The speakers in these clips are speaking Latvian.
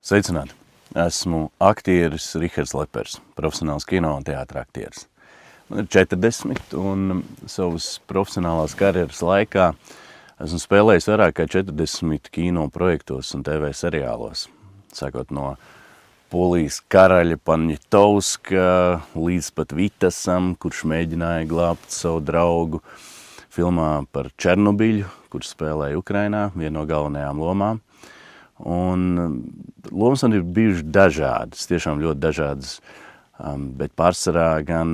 Sveicināti! Esmu aktieris Rihards Lepers, profesionāls kino un teātra aktieris. Man ir 40 un savas profesionālās karjeras laikā esmu spēlējis vairāk kā 40 kino projektos un TV seriālos. Sākot no Polijas karaļa Poniatovska līdz pat Vitasam, kurš mēģināja glābt savu draugu, filmā par Černobiļu, kurš spēlēja Ukrainā, vienu no galvenajām lomām. Un lomas man ir bijušas dažādas, tiešām ļoti dažādas, bet pārsvarā gan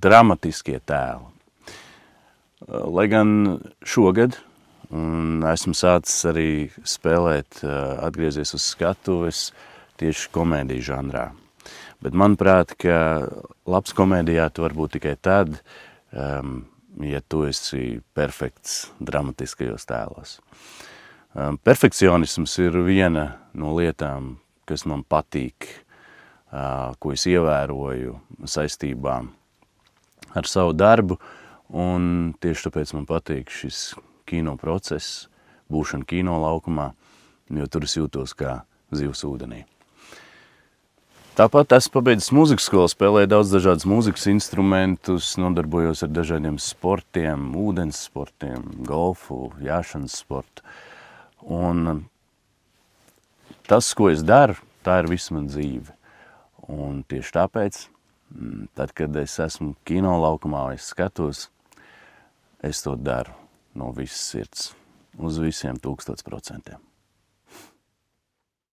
dramatiskie tēli. Lai gan šogad esmu sācis arī spēlēt, atgriezies uz skatuves tieši komēdiju žanrā. Bet manuprāt, ka labs komēdijā tu var būt tikai tad, ja tu esi perfekts dramatiskajos tēlos. Perfekcionisms ir viena no lietām, kas man patīk, ko es ievēroju saistībā ar savu darbu, un tieši tāpēc man patīk šis kino process, būšana kino laukumā, jo tur es jūtos kā zivs ūdenī. Tāpat esmu pabeidzis mūzikas skolu, spēlēju daudz dažādus mūzikas instrumentus, nodarbojos ar dažādiem sportiem, ūdens sportiem, golfu, jāšanas sportu. Un tas, ko es daru, tā ir visa mana dzīve. Un tieši tāpēc, tad, kad es esmu kino laukumā vai es skatos, es to daru no visas sirds, uz visiem 1000%.